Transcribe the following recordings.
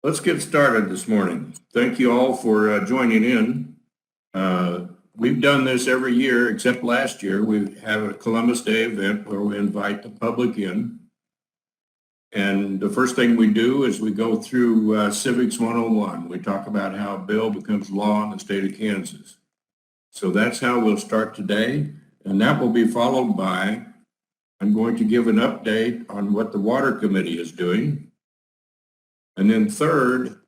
Let's get started this morning. Thank you all for joining in. We've done this every year except last year. We have a Columbus Day event where we invite the public in. And the first thing we do is we go through Civics 101. We talk about how a bill becomes law in the state of Kansas. So that's how we'll start today. And that will be followed by, I'm going to give an update on what the Water Committee is doing. And then third,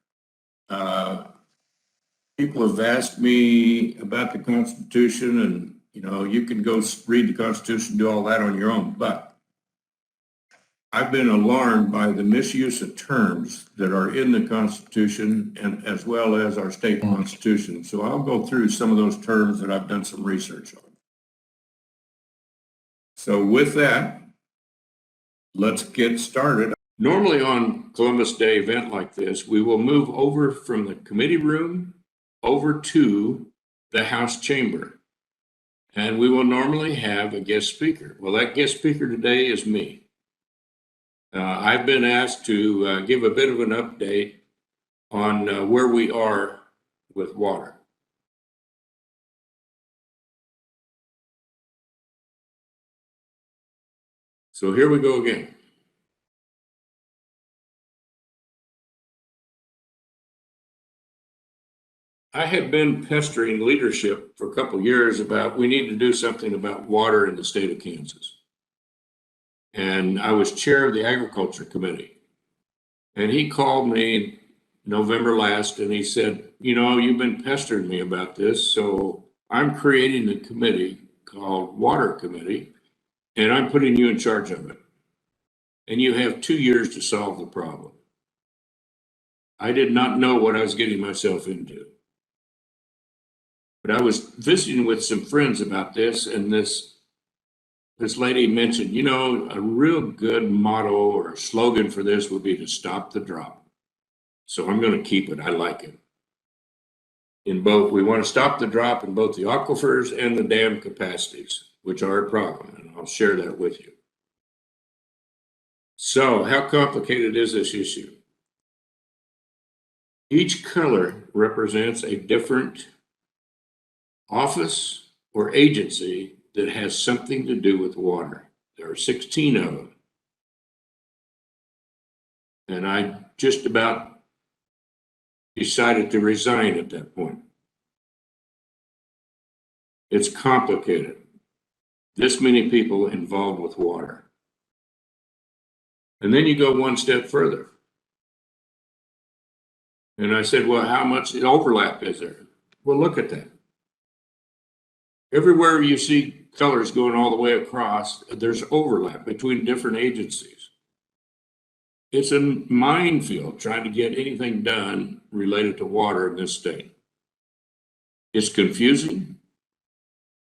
people have asked me about the Constitution, and you can go read the Constitution, do all that on your own, but I've been alarmed by the misuse of terms that are in the Constitution and as well as our state constitution. So I'll go through some of those terms that I've done some research on. So with that, let's get started. Normally on Columbus Day event like this, we will move over from the committee room over to the House chamber. And we will normally have a guest speaker. Well, that guest speaker today is me. I've been asked to give a bit of an update on where we are with water. So here we go again. I have been pestering leadership for a couple of years about we need to do something about water in the state of Kansas. And I was chair of the Agriculture Committee. And he called me November last and he said, you've been pestering me about this, so I'm creating a committee called Water Committee, and I'm putting you in charge of it. And you have 2 years to solve the problem. I did not know what I was getting myself into. But I was visiting with some friends about this, and this lady mentioned, a real good motto or slogan for this would be to stop the drop. So I'm going to keep it. I like it. In both, we want to stop the drop in both the aquifers and the dam capacities, which are a problem, and I'll share that with you. So how complicated is this issue? Each color represents a different office or agency that has something to do with water. There are 16 of them. And I just about decided to resign at that point. It's complicated. This many people involved with water. And then you go one step further. And I said, well, how much overlap is there? Well, look at that. Everywhere you see colors going all the way across, there's overlap between different agencies. It's a minefield trying to get anything done related to water in this state. It's confusing.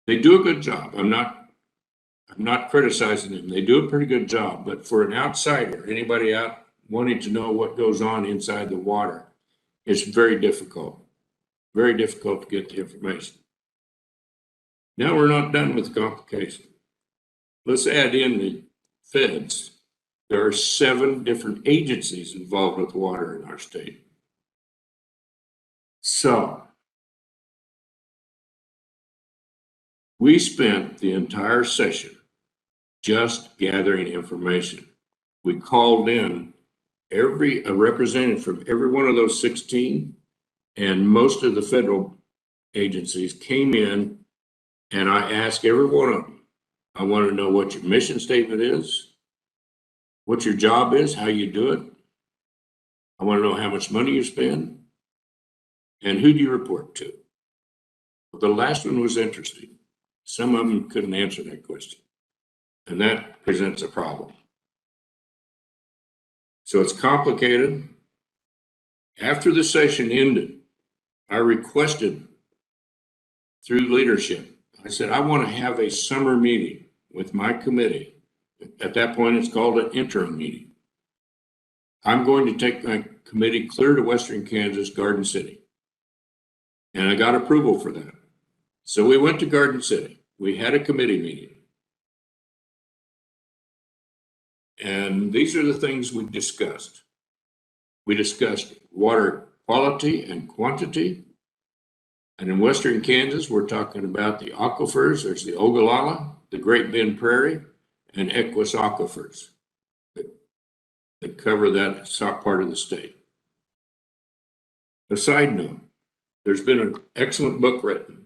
They do a good job. I'm not criticizing them. They do a pretty good job, but for an outsider, anybody out wanting to know what goes on inside the water, it's very difficult to get the information. Now we're not done with the complication. Let's add in the feds. There are 7 different agencies involved with water in our state. So we spent the entire session just gathering information. We called in a representative from every one of those 16, and most of the federal agencies came in. And I ask every one of them, I want to know what your mission statement is, what your job is, how you do it. I want to know how much money you spend, and who do you report to. Well, the last one was interesting. Some of them couldn't answer that question, and that presents a problem. So it's complicated. After the session ended, I requested through leadership, I said, I want to have a summer meeting with my committee. At that point, it's called an interim meeting. I'm going to take my committee clear to Western Kansas, Garden City. And I got approval for that. So we went to Garden City. We had a committee meeting. And these are the things we discussed. We discussed water quality and quantity. And in western Kansas, we're talking about the aquifers. There's the Ogallala, the Great Bend Prairie, and Equus aquifers that cover that part of the state. A side note, there's been an excellent book written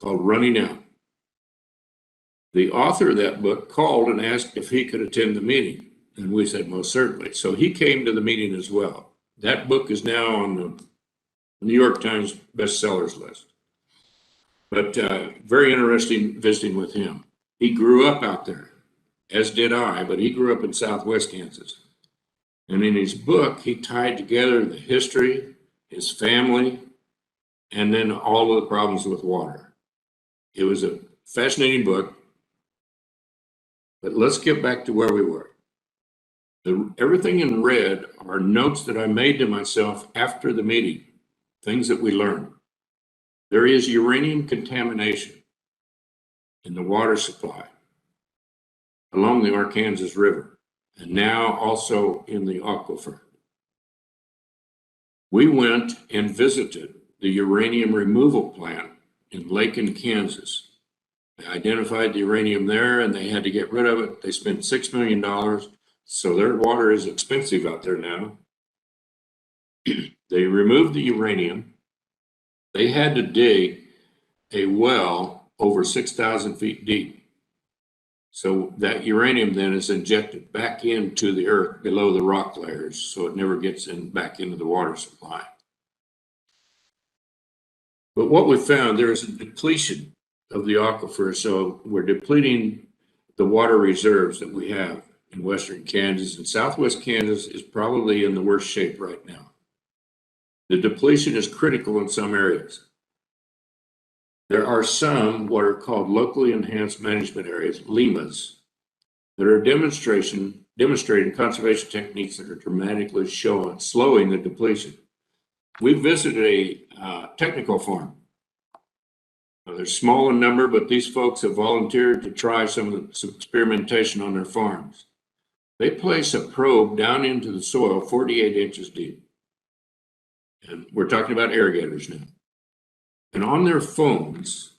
called Running Out. The author of that book called and asked if he could attend the meeting, and we said most certainly. So he came to the meeting as well. That book is now on the New York Times bestsellers list. But very interesting visiting with him. He grew up out there, as did I, but he grew up in Southwest Kansas. And in his book, he tied together the history, his family, and then all of the problems with water. It was a fascinating book. But let's get back to where we were. Everything in red are notes that I made to myself after the meeting, things that we learned. There is uranium contamination in the water supply along the Arkansas River, and now also in the aquifer. We went and visited the uranium removal plant in Lakin, Kansas. They identified the uranium there and they had to get rid of it. They spent $6 million, so their water is expensive out there now. They removed the uranium. They had to dig a well over 6,000 feet deep. So that uranium then is injected back into the earth below the rock layers, so it never gets back into the water supply. But what we found, there is a depletion of the aquifer, so we're depleting the water reserves that we have in western Kansas, and southwest Kansas is probably in the worst shape right now. The depletion is critical in some areas. There are some what are called locally enhanced management areas, LEMAs, that are demonstrating conservation techniques that are dramatically slowing the depletion. We visited a technical farm. They're small in number, but these folks have volunteered to try some experimentation on their farms. They place a probe down into the soil 48 inches deep. And we're talking about irrigators now. And on their phones,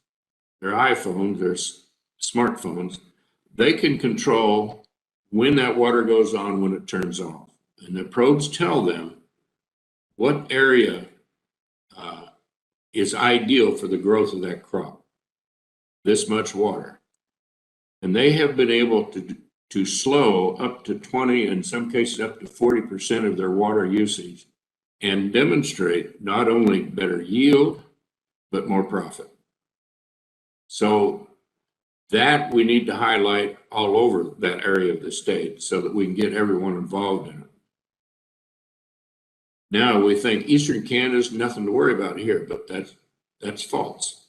their iPhones, their smartphones, they can control when that water goes on, when it turns off. And the probes tell them what area is ideal for the growth of that crop, this much water. And they have been able to slow up to 20, in some cases up to 40% of their water usage and demonstrate not only better yield, but more profit. So that we need to highlight all over that area of the state so that we can get everyone involved in it. Now we think Eastern Kansas, nothing to worry about here, but that's false.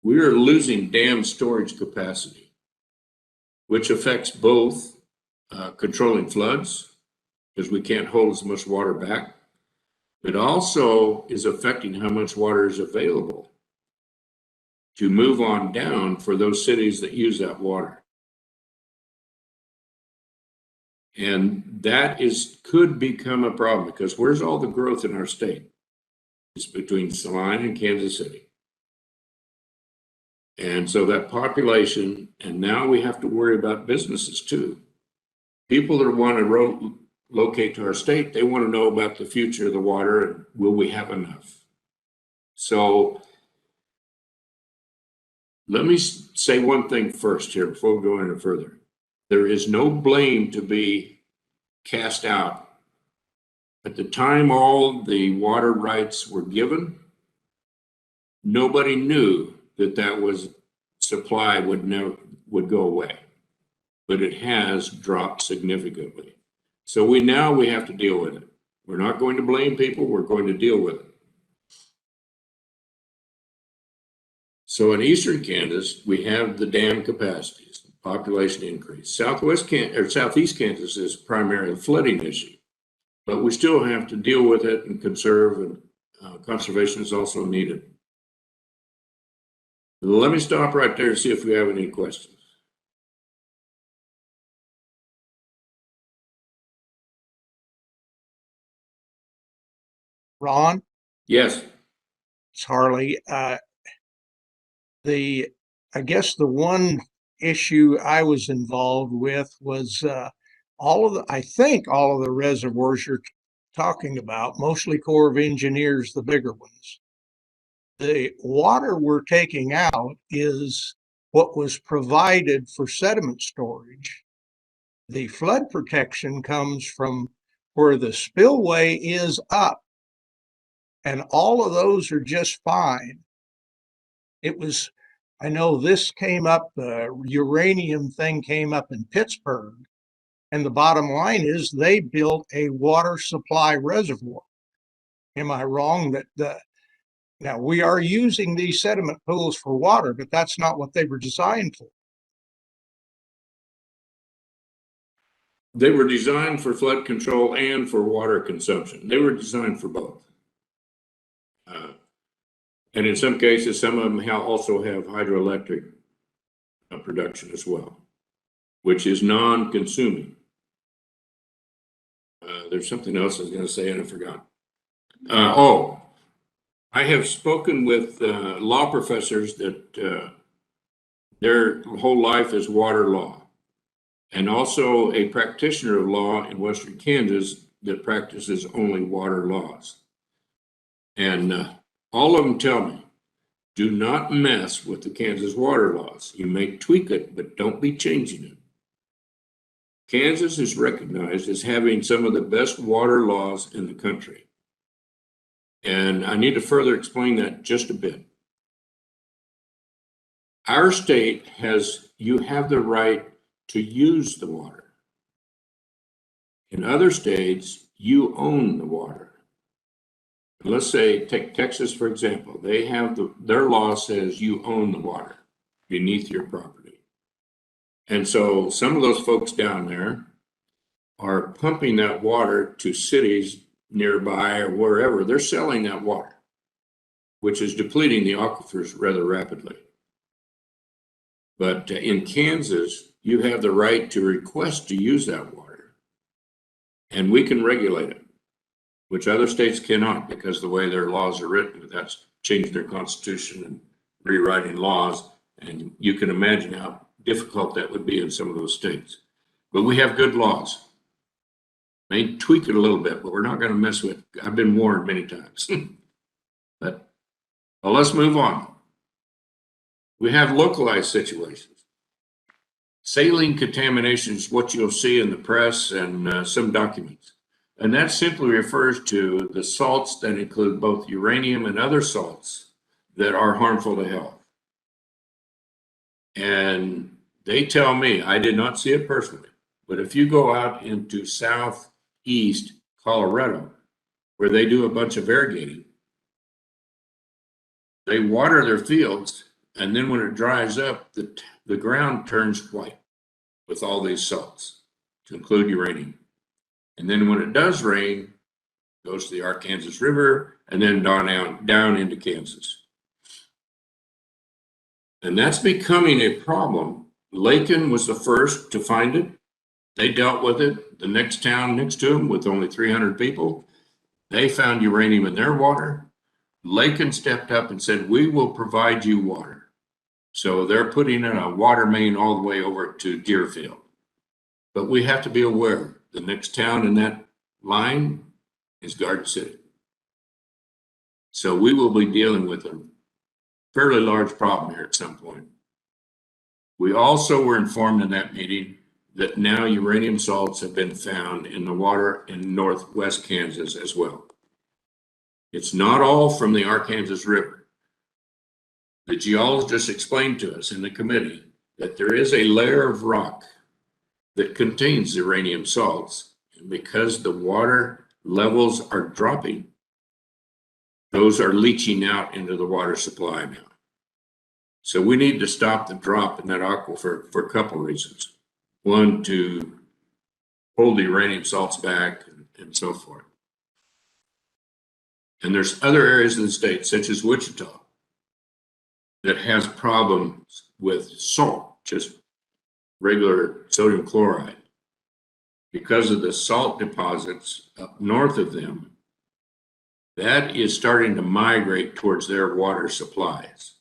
We are losing dam storage capacity, which affects both controlling floods, because we can't hold as much water back. It also is affecting how much water is available to move on down for those cities that use that water. And that could become a problem, because where's all the growth in our state? It's between Saline and Kansas City. And so that population, and now we have to worry about businesses too. People that want to locate to our state, they want to know about the future of the water and will we have enough? So let me say one thing first here before we go any further. There is no blame to be cast out. At the time all the water rights were given, nobody knew that supply would go away, but it has dropped significantly. So we have to deal with it. We're not going to blame people, we're going to deal with it. So in Eastern Kansas, we have the dam capacities, population increase. Southeast Kansas is primarily a flooding issue, but we still have to deal with it and conserve, and conservation is also needed. Let me stop right there and see if we have any questions. Ron, Yes. it's Harley. I guess the one issue I was involved with was I think all of the reservoirs you're talking about, mostly Corps of Engineers, the bigger ones. The water we're taking out is what was provided for sediment storage. The flood protection comes from where the spillway is up, and all of those are just fine. I know this came up, the uranium thing came up in Pittsburgh, and the bottom line is they built a water supply reservoir. Am I wrong now we are using these sediment pools for water, but that's not what they were designed for. They were designed for flood control and for water consumption. They were designed for both. And in some cases, some of them also have hydroelectric production as well, which is non-consuming. There's something else I was going to say and I forgot. I have spoken with law professors that their whole life is water law, and also a practitioner of law in Western Kansas that practices only water laws. And all of them tell me, do not mess with the Kansas water laws. You may tweak it, but don't be changing it. Kansas is recognized as having some of the best water laws in the country. And I need to further explain that just a bit. Our state you have the right to use the water. In other states, you own the water. Let's say, take Texas, for example. They have their law says you own the water beneath your property. And so some of those folks down there are pumping that water to cities nearby or wherever. They're selling that water, which is depleting the aquifers rather rapidly. But in Kansas, you have the right to request to use that water, and we can regulate it, which other states cannot because the way their laws are written. That's changed their constitution and rewriting laws. And you can imagine how difficult that would be in some of those states. But we have good laws. May tweak it a little bit, but we're not going to mess with it. I've been warned many times. But well, let's move on. We have localized situations. Saline contamination is what you'll see in the press and some documents. And that simply refers to the salts that include both uranium and other salts that are harmful to health. And they tell me, I did not see it personally, but if you go out into southeast Colorado, where they do a bunch of irrigating, they water their fields, and then when it dries up, the ground turns white with all these salts, to include uranium. And then when it does rain, it goes to the Arkansas River and then down into Kansas. And that's becoming a problem. Lakin was the first to find it. They dealt with it. The next town next to them, with only 300 people, they found uranium in their water. Lakin stepped up and said, we will provide you water. So they're putting in a water main all the way over to Deerfield. But we have to be aware, the next town in that line is Garden City. So we will be dealing with a fairly large problem here at some point. We also were informed in that meeting that now uranium salts have been found in the water in northwest Kansas as well. It's not all from the Arkansas River. The geologists explained to us in the committee that there is a layer of rock that contains uranium salts, and because the water levels are dropping, those are leaching out into the water supply now. So we need to stop the drop in that aquifer for a couple of reasons. One, to hold the uranium salts back and so forth. And there's other areas in the state, such as Wichita, that has problems with salt, just regular sodium chloride. Because of the salt deposits up north of them, that is starting to migrate towards their water supplies.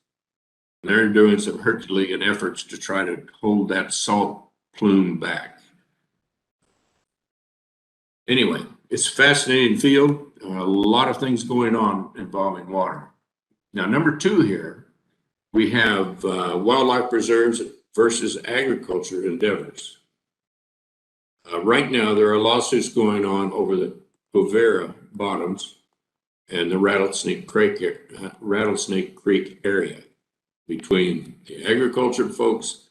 They're doing some Herculean efforts to try to hold that salt plume back. Anyway, it's a fascinating field. A lot of things going on involving water. Now, number 2 here, we have wildlife preserves versus agriculture endeavors. Right now, there are lawsuits going on over the Covera bottoms and the Rattlesnake Creek area between the agriculture folks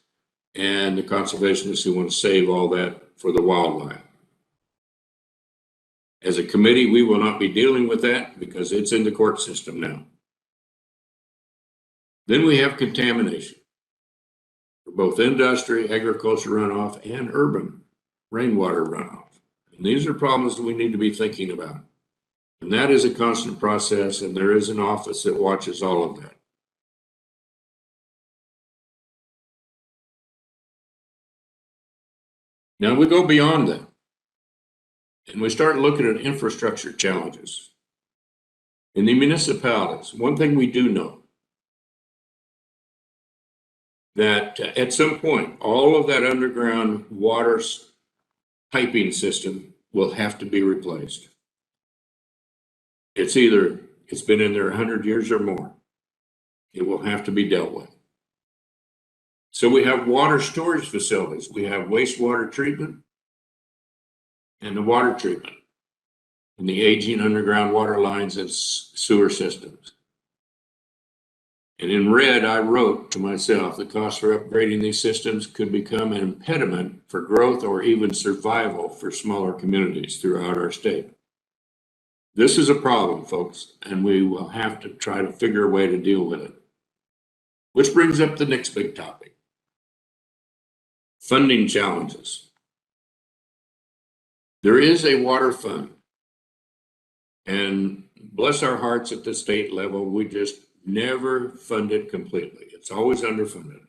and the conservationists who want to save all that for the wildlife. As a committee, we will not be dealing with that because it's in the court system now. Then we have contamination for both industry, agriculture runoff, and urban rainwater runoff. And these are problems that we need to be thinking about. And that is a constant process, and there is an office that watches all of that. Now we go beyond that, and we start looking at infrastructure challenges. In the municipalities, one thing we do know, that at some point, all of that underground water piping system will have to be replaced. It's been in there 100 years or more. It will have to be dealt with. So we have water storage facilities. We have wastewater treatment and the water treatment and the aging underground water lines and sewer systems. And in red, I wrote to myself, the cost for upgrading these systems could become an impediment for growth or even survival for smaller communities throughout our state. This is a problem, folks, and we will have to try to figure a way to deal with it. Which brings up the next big topic. Funding challenges. There is a water fund, and bless our hearts at the state level, we just never fund it completely. It's always underfunded.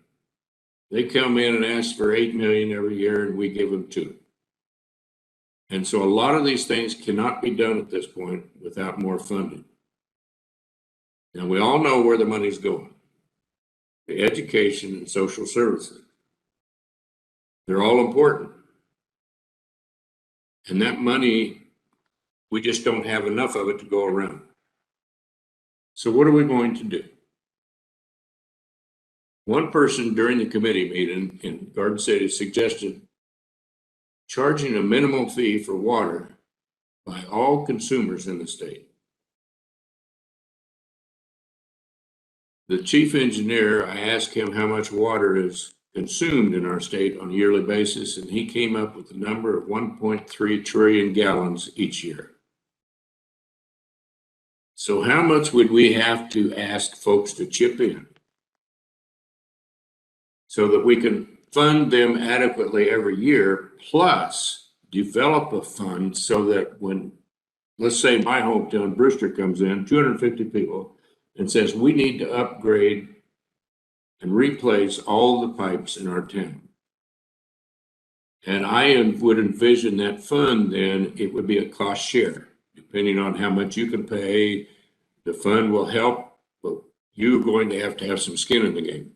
They come in and ask for $8 million every year, and we give them $2 million. And so a lot of these things cannot be done at this point without more funding. Now, we all know where the money's going. The education and social services. They're all important. And that money, we just don't have enough of it to go around. So what are we going to do? One person during the committee meeting in Garden City suggested charging a minimum fee for water by all consumers in the state. The chief engineer, I asked him how much water is consumed in our state on a yearly basis, and he came up with the number of 1.3 trillion gallons each year. So how much would we have to ask folks to chip in so that we can fund them adequately every year, plus develop a fund so that when, let's say my hometown, Brewster, comes in, 250 people, and says we need to upgrade and replace all the pipes in our town. And I would envision that fund, then it would be a cost share. Depending on how much you can pay, the fund will help, but you're going to have some skin in the game.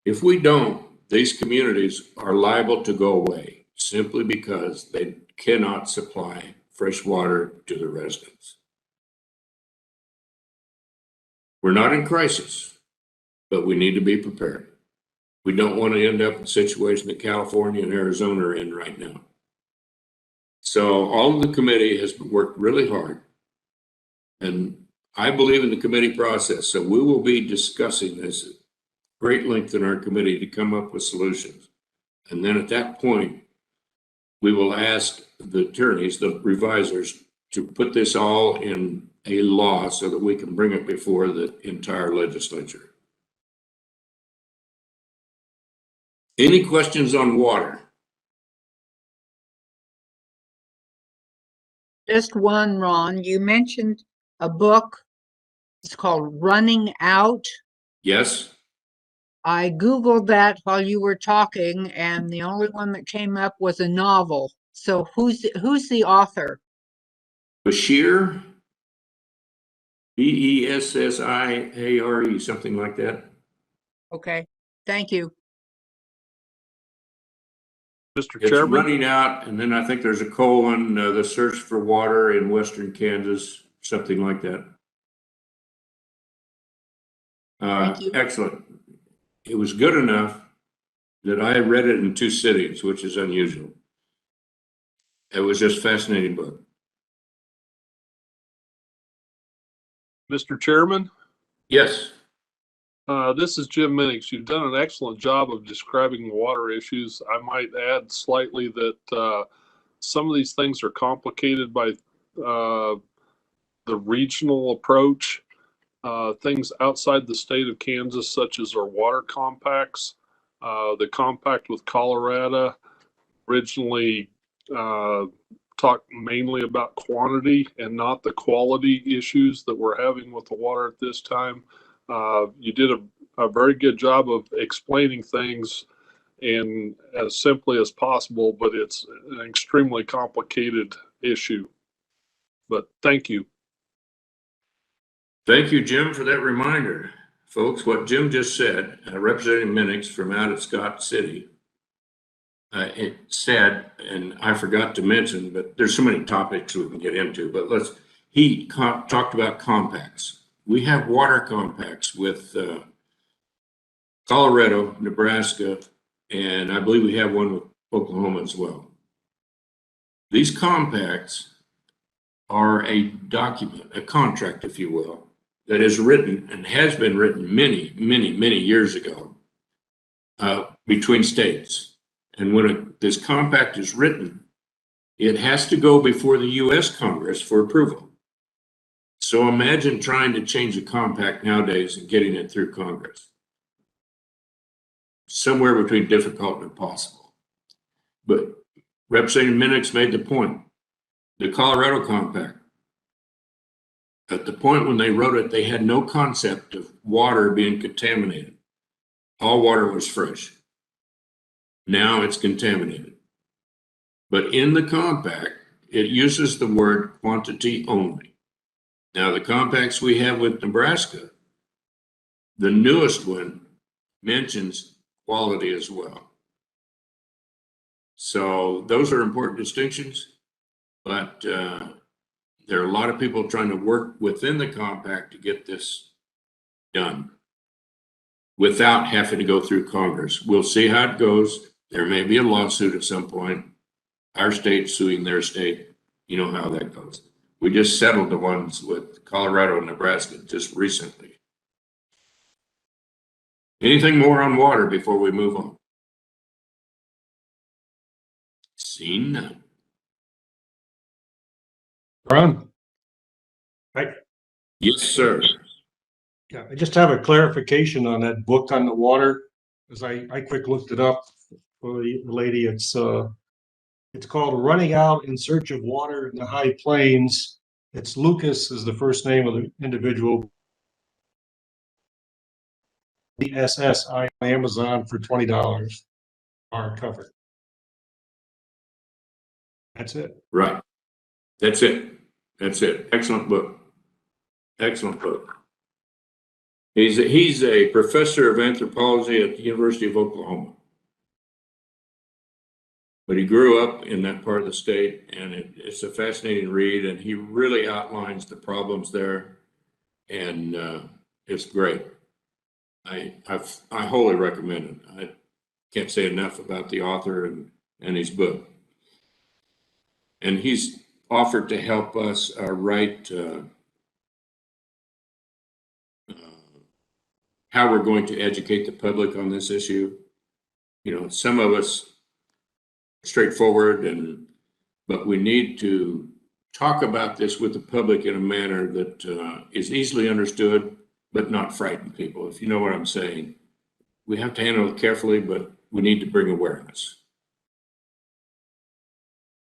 If we don't, these communities are liable to go away simply because they cannot supply fresh water to the residents. We're not in crisis, but we need to be prepared. We don't want to end up in the situation that California and Arizona are in right now. So all of the committee has worked really hard, and I believe in the committee process. So we will be discussing this at great length in our committee to come up with solutions. And then at that point, we will ask the attorneys, the revisers, to put this all in a law so that we can bring it before the entire legislature. Any questions on water? Just one, Ron. You mentioned a book. It's called Running Out. Yes. I Googled that while you were talking, and the only one that came up was a novel. So who's the author? Bashir Bessiare, something like that. Okay, thank you. Mr. It's Chairman, running out, and then I think there's a colon, the search for water in western Kansas, something like that. Thank you. Excellent. It was good enough that I read it in 2 sittings, which is unusual. It was just a fascinating book. Mr. Chairman, Yes. this is Jim Minix. You've done an excellent job of describing water issues. I might add slightly that some of these things are complicated by the regional approach. Things outside the state of Kansas, such as our water compacts. The compact with Colorado originally talked mainly about quantity and not the quality issues that we're having with the water at this time. You did a very good job of explaining things in as simply as possible, but it's an extremely complicated issue. But thank you. Thank you, Jim, for that reminder. Folks, what Jim just said, Representative Minix from out of Scott City, it said, and I forgot to mention, but there's so many topics we can get into, but he talked about compacts. We have water compacts with Colorado, Nebraska, and I believe we have one with Oklahoma as well. These compacts are a document, a contract, if you will, that is written and has been written many, many, many years ago between states. And when this compact is written, it has to go before the U.S. Congress for approval. So imagine trying to change a compact nowadays and getting it through Congress. Somewhere between difficult and impossible. But Representative Minix made the point. The Colorado Compact, at the point when they wrote it, they had no concept of water being contaminated. All water was fresh. Now it's contaminated. But in the compact, it uses the word quantity only. Now, the compacts we have with Nebraska, the newest one mentions quality as well. So those are important distinctions, but there are a lot of people trying to work within the compact to get this done without having to go through Congress. We'll see how it goes. There may be a lawsuit at some point. Our state suing their state. You know how that goes. We just settled the ones with Colorado and Nebraska just recently. Anything more on water before we move on? Seeing none. Ron? Yes, sir. Yeah, I just have a clarification on that book on the water, because I quick looked it up for the lady. It's called Running Out in Search of Water in the High Plains. It's Lucas is the first name of the individual. The SSI on Amazon for $20 hardcover. That's it. Right. That's it. That's it. Excellent book. Excellent book. He's a professor of anthropology at the University of Oklahoma. But he grew up in that part of the state, and it's a fascinating read, and he really outlines the problems there, and it's great. I wholly recommend it. I can't say enough about the author and his book. And he's offered to help us write how we're going to educate the public on this issue. You know, some of us straightforward, but we need to talk about this with the public in a manner that is easily understood, but not frighten people, if you know what I'm saying. We have to handle it carefully, but we need to bring awareness.